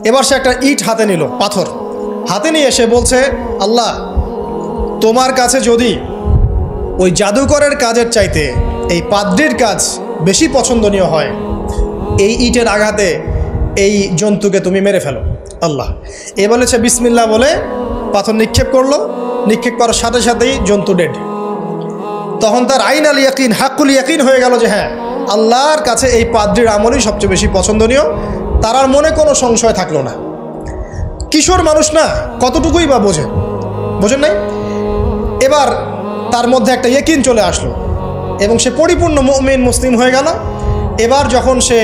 এবার সে একটা ইট হাতে নিল, পাথর হাতে নিয়ে সে বলছে, আল্লাহ তোমার কাছে যদি ওই জাদুকরের কাজের চাইতে এই পাদ্রির কাজ বেশি পছন্দনীয় হয়, এই ইটের আঘাতে এই জন্তুকে তুমি মেরে ফেলো আল্লাহ। এ বলেছে বিসমিল্লাহ বলে পাথর নিক্ষেপ করলো, নিক্ষেপ করার সাথে সাথেই জন্তু ডেড। তখন তার আইন আল ইয়াকিন, হাক্কুল ইয়াকিন হয়ে গেল যে হ্যাঁ, আল্লাহর কাছে এই পাদ্রির আমলই সবচেয়ে বেশি পছন্দনীয়। তার আর মনে কোনো সংশয় থাকলো না। কিশোর মানুষ না, কতটুকুই বা বোঝেন নাই। এবার তার মধ্যে একটা ইয়াকিন চলে আসলো এবং সে পরিপূর্ণ মুমিন মুসলিম হয়ে গেল। এবার যখন সে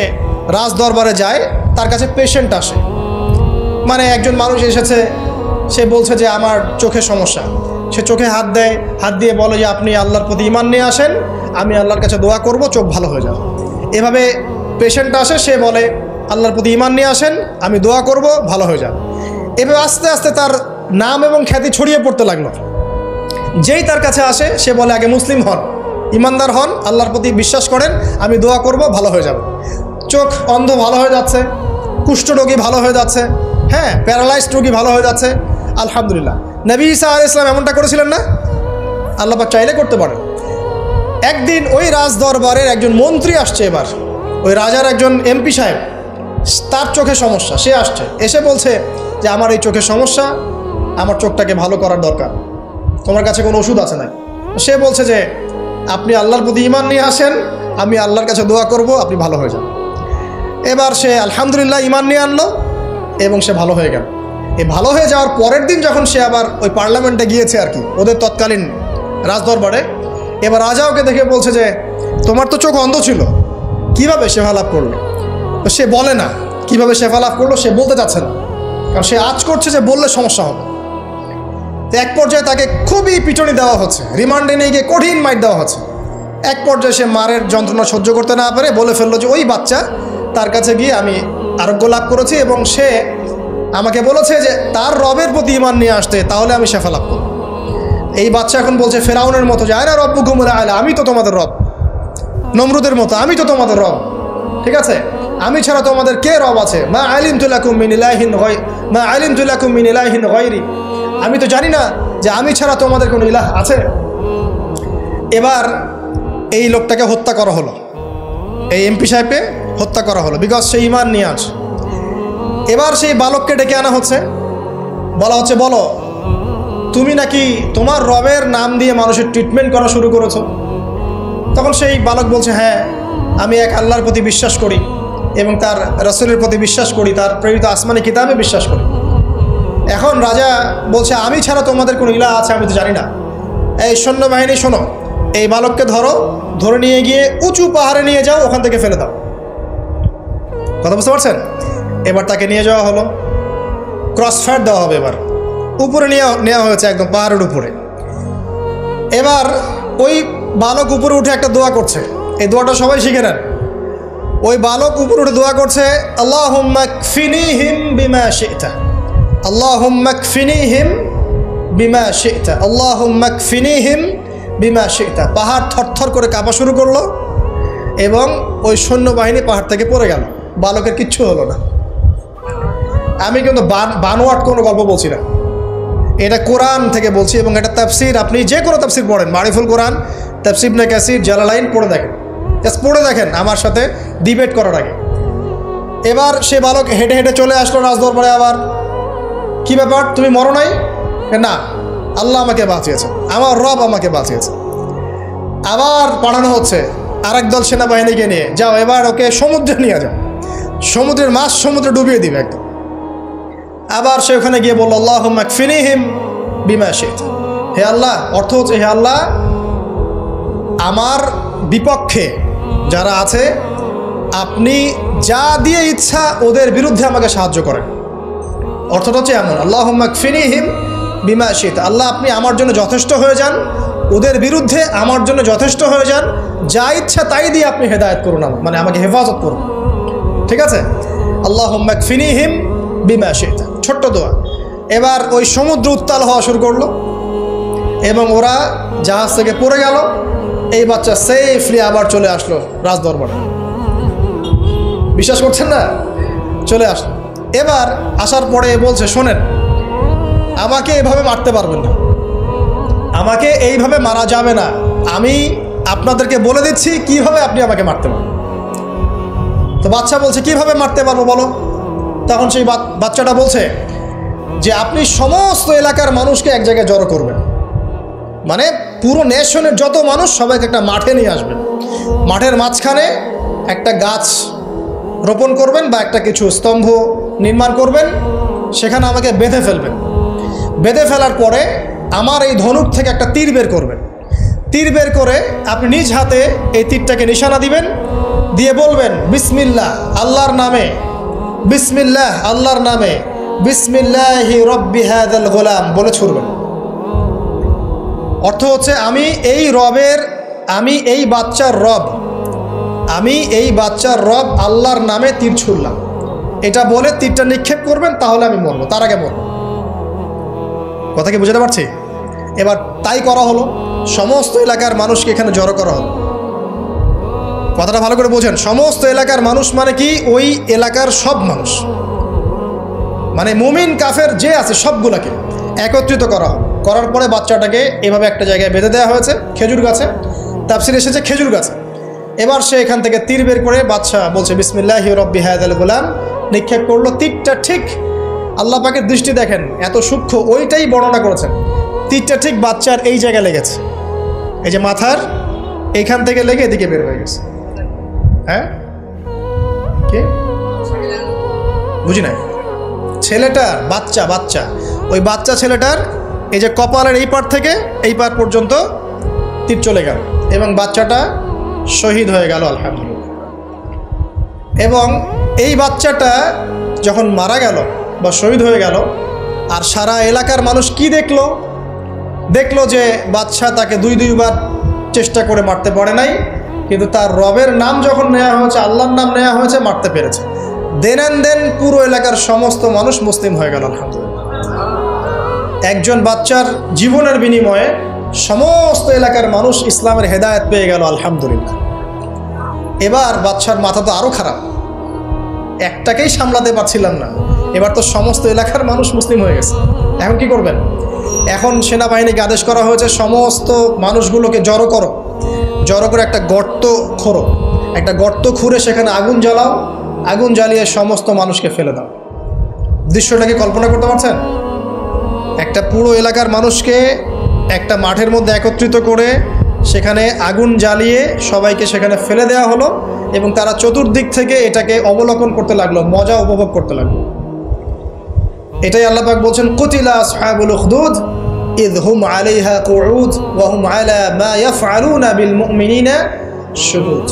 রাজ দরবারে যায়, তার কাছে পেশেন্ট আসে, মানে একজন মানুষ এসেছে, সে বলছে যে আমার চোখে সমস্যা। সে চোখে হাত দেয়, হাত দিয়ে বলে যে আপনি আল্লাহর প্রতি ঈমান নিয়ে আসেন, আমি আল্লাহর কাছে দোয়া করব, চোখ ভালো হয়ে যাবে। এভাবে পেশেন্ট আসে, সে বলে আল্লাহর প্রতি ঈমান নিয়ে আসেন, আমি দোয়া করব, ভালো হয়ে যাবে। এভাবে আস্তে আস্তে তার নাম এবং খ্যাতি ছড়িয়ে পড়তে লাগলো। যেই তার কাছে আসে সে বলে আগে মুসলিম হন, ইমানদার হন, আল্লাহর প্রতি বিশ্বাস করেন, আমি দোয়া করব, ভালো হয়ে যাবে। চোখ অন্ধ ভালো হয়ে যাচ্ছে, কুষ্ঠরোগী ভালো হয়ে যাচ্ছে, হ্যাঁ প্যারালাইজড রোগী ভালো হয়ে যাচ্ছে, আলহামদুলিল্লাহ। নবী ঈসা আলাইহিস সালাম এমনটা করেছিলেন না? আল্লাহ পাক চাইলে করতে পারেন। একদিন ওই রাজ দরবারের একজন মন্ত্রী আসছে, এবার ওই রাজার একজন এমপি সাহেব, তার চোখে সমস্যা, সে আসছে, এসে বলছে যে আমার এই চোখে সমস্যা, আমার চোখটাকে ভালো করার দরকার, তোমার কাছে কোনো ওষুধ আছে না? সে বলছে যে আপনি আল্লাহর প্রতি ঈমান নিয়ে আসেন, আমি আল্লাহর কাছে দোয়া করব, আপনি ভালো হয়ে যান। এবার সে আলহামদুলিল্লাহ ঈমান নিয়ে আনলো এবং সে ভালো হয়ে গেল। এই ভালো হয়ে যাওয়ার পরের দিন যখন সে আবার ওই পার্লামেন্টে গিয়েছে আর কি, ওদের তৎকালীন রাজদরবারে, এবার রাজা ওকে দেখে বলছে যে তোমার তো চোখ অন্ধ ছিল, কিভাবে শেফা লাভ করলো? তো সে বলে না কিভাবে শেফা লাভ করলো, সে বলতে চাচ্ছে না, কারণ সে আজ করছে যে বললে সমস্যা হবে। তো এক পর্যায়ে তাকে খুবই পিটুনি দেওয়া হচ্ছে, রিমান্ডে নিয়ে গিয়ে কঠিন মাইর দেওয়া হচ্ছে। এক পর্যায়ে সে মারের যন্ত্রণা সহ্য করতে না পারে বলে ফেললো যে ওই বাচ্চা, তার কাছে গিয়ে আমি আরোগ্য লাভ করেছি এবং সে আমাকে বলেছে যে তার রবের প্রতি ঈমান নিয়ে আসতে, তাহলে আমি শেফা লাভ করব। এই বাচ্চা এখন বলছে ফেরাউনের মতো যে আয়না রব্বুকুমুল আ'লা, আমি তো তোমাদের রব। নমরুদের মতো আমি তো তোমাদের রব, ঠিক আছে, আমি ছাড়া তোমাদের কে রব আছে? মা আলিমতু লাকুম মিন ইলাহিন গায়রি, আমি তো জানি না যে আমি ছাড়া তোমাদের কোনো ইলাহ আছে। এবার এই লোকটাকে হত্যা করা হলো, এই এমপি সাহেবকে হত্যা করা হলো, বিকজ সে ঈমান নিয়ে আসে। এবার সেই বালককে ডেকে আনা হচ্ছে, বলা হচ্ছে বলো তুমি নাকি তোমার রবের নাম দিয়ে মানুষের ট্রিটমেন্ট করা শুরু করেছো। তখন সেই বালক বলছে হ্যাঁ, আমি এক আল্লাহর প্রতি বিশ্বাস করি এবং তার রাসূলের প্রতি বিশ্বাস করি, তার প্রেরিত আসমানি কিতাবে বিশ্বাস করি। এখন রাজা বলছে আমি ছাড়া তোমাদের কোনো ইলাহ আছে আমি তো জানি না। এই সৈন্যবাহিনী শোনো, এই বালককে ধরে নিয়ে গিয়ে উঁচু পাহাড়ে নিয়ে যাও, ওখান থেকে ফেলে দাও। কথা বুঝতে পারছেন? এবার তাকে নিয়ে যাওয়া হলো, ক্রস ফায়ার দেওয়া হবে, এবার উপরে নেওয়া হয়েছে, একদম পাহাড়ের উপরে। এবার ওই বালক উপরে উঠে একটা দোয়া করছে, এই দোয়াটা সবাই শিখে নেন। ওই বালক উপরে উঠে দোয়া করছে আল্লাহুম্মা কফিনিহিম বিমা শি'তা, আল্লাহুম্মা কফিনিহিম বিমা শি'তা, আল্লাহুম্মা কফিনিহিম বিমা শি'তা। পাহাড় থরথর করে কাঁপা শুরু করলো এবং ওই সৈন্যবাহিনী পাহাড় থেকে পড়ে গেল, বালকের কিচ্ছু হলো না। আমি কিন্তু বানোয়াট কোনো গল্প বলছি না, এটা কোরআন থেকে বলছি এবং এটা তাফসির, আপনি যে কোনো তাফসির পড়েন, মারিফুল কোরআন, তাফসির ইবনে কাসির, জালালাইন পড়ে দেখেন, পড়ে দেখেন আমার সাথে ডিবেট করার আগে। এবার সে বালক হেঁটে হেঁটে চলে আসলো রাজদরবারে। আবার কি ব্যাপার, তুমি মরো নাই? না, আল্লাহ আমাকে বাঁচিয়েছে, আমার রব আমাকে বাঁচিয়েছে। আবার পাঠানো হচ্ছে আরেক দল সেনাবাহিনীকে নিয়ে, যাও এবার ওকে সমুদ্রে নিয়ে যাও, সমুদ্রের মাছ সমুদ্রে ডুবিয়ে দিবে একদম। আবার সে ওখানে গিয়ে বলল আল্লাহুম্মা কফিনিহিম বিমা শি'তা, হে আল্লাহ, অর্থ হচ্ছে হে আল্লাহ, আমার বিপক্ষে যারা আছে আপনি যা দিয়ে ইচ্ছা ওদের বিরুদ্ধে আমাকে সাহায্য করেন। অর্থটা হচ্ছে এমন, আল্লাহুম্মা কফিনিহিম বিমা শি'তা, আল্লাহ আপনি আমার জন্য যথেষ্ট হয়ে যান, ওদের বিরুদ্ধে আমার জন্য যথেষ্ট হয়ে যান, যা ইচ্ছা তাই দিয়ে আপনি হেদায়েত করুন, মানে আমাকে হেফাজত করুন, ঠিক আছে? আল্লাহুম্মা কফিনিহিম বিমা শি'তা, ছোট্ট দোয়া। এবার ওই সমুদ্র উত্তাল হওয়া শুরু করলো এবং ওরা জাহাজ থেকে পড়ে গেল। এই বাচ্চা সেফলি আবার চলে আসলো রাজদরবারে। বিশ্বাস করছেন না? চলে আসলো। এবার আসার পরে বলছে, শোনেন, আমাকে এভাবে মারতে পারবেন না, আমাকে এইভাবে মারা যাবে না, আমি আপনাদেরকে বলে দিচ্ছি কিভাবে আপনি আমাকে মারতে পারবেন। তো বাচ্চা বলছে, কিভাবে মারতে পারবো বলো। তখন সেই বাচ্চাটা বলছে যে আপনি সমস্ত এলাকার মানুষকে এক জায়গায় জড়ো করবেন, মানে পুরো নেশনের যত মানুষ সবাইকে একটা মাঠে নিয়ে আসবেন, মাঠের মাঝখানে একটা গাছ রোপণ করবেন বা একটা কিছু স্তম্ভ নির্মাণ করবেন, সেখানে আমাকে বেঁধে ফেলবেন। বেঁধে ফেলার পরে আমার এই ধনুক থেকে একটা তীর বের করবেন, তীর বের করে আপনি নিজ হাতে এই তীরটাকে নিশানা দিবেন, দিয়ে বলবেন বিসমিল্লাহ আল্লাহর নামে, বিসমিল্লাহ আল্লাহর নামে, বিসমিল্লাহি রব্বি হাযাল গোলাম বলে ছুড়বেন। অর্থ হচ্ছে আমি এই রবের, আমি এই বাচ্চার রব, আমি এই বাচ্চার রব আল্লাহর নামে তীর ছুড়লাম, এটা বলে তীরটা নিক্ষেপ করবেন, তাহলে আমি মরবো, তার আগে মরবো। কথা কি বুঝতে পারছি? এবার তাই করা হলো, সমস্ত এলাকার মানুষকে এখানে জড়ো করা হলো। কথাটা ভালো করে বোঝেন, সমস্ত এলাকার মানুষ মানে কি? ওই এলাকার সব মানুষ, মানে মুমিন কাফের যে আছে সবগুলাকে একত্রিত করা হলো। করার পরে বাচ্চাটাকে এভাবে একটা জায়গায় বেঁধে দেওয়া হয়েছে, খেজুর গাছে, তাফসিরে এসেছে খেজুর গাছে। এবার সে এখান থেকে তীর বের করে, বাচ্চা বলছে বিসমিল্লাহি রব্বি হাযাল গোলাম, নিক্ষেপ করলো। তীরটা ঠিক, আল্লাহ পাকের দৃষ্টি দেখেন এত সূক্ষ্ম, ওইটাই বর্ণনা করেছেন। তীরটা ঠিক বাচ্চার এই জায়গায় লেগেছে, এই যে মাথার এইখান থেকে লেগে এদিকে বের হয়ে গেছে। হ্যাঁ, কি বুঝি না? ছেলেটার বাচ্চা, বাচ্চা ওই বাচ্চা ছেলেটার এই যে কপালের এই পার থেকে এই পার পর্যন্ত তীর চলে গেল এবং বাচ্চাটা শহীদ হয়ে গেল, আলহামদুলিল্লাহ। এবং এই বাচ্চাটা যখন মারা গেল বা শহীদ হয়ে গেল, আর সারা এলাকার মানুষ কি দেখলো? দেখলো যে বাচ্চা তাকে দুইবার চেষ্টা করে মারতে পারে নাই, কিন্তু তার রবের নাম যখন নেওয়া হয়েছে, আল্লাহর নাম নেওয়া হয়েছে, মারতে পেরেছে। দেন পুরো এলাকার সমস্ত মানুষ মুসলিম হয়ে গেল, আলহামদুলিল্লাহ। একজন বাচ্চার জীবনের বিনিময়ে সমস্ত এলাকার মানুষ ইসলামের হেদায়েত পেয়ে গেল, আলহামদুলিল্লাহ। এবার বাচ্চার মাথা তো আরও খারাপ, একটাকেই সামলাতে পারছিলাম না, এবার তো সমস্ত এলাকার মানুষ মুসলিম হয়ে গেছে। এখন কি করবেন? এখন সেনাবাহিনীকে আদেশ করা হয়েছে সমস্ত মানুষগুলোকে জড়ো করো, জড়ো করে একটা গর্ত খোঁড়ো, একটা গর্ত খুঁড়ে সেখানে আগুন জ্বালাও, আগুন জ্বালিয়ে সমস্ত মানুষকে ফেলে দাও। দৃশ্যটাকে কল্পনা করতে পারছেন? একটা পুরো এলাকার মানুষকে একটা মাঠের মধ্যে একত্রিত করে সেখানে আগুন জ্বালিয়ে সবাইকে সেখানে ফেলে দেওয়া হলো এবং তারা চতুর্দিক থেকে এটাকে অবলোকন করতে লাগলো, মজা উপভোগ করতে লাগলো। এটাই আল্লাহ পাক বলছেন, কুতিলা আসহাবুল উখদুদ ইয হুম আলাইহা কুউদ ওয়া হুম আলা মা ইয়াফআলুনা বিল মুমিনিনা শুহুদ।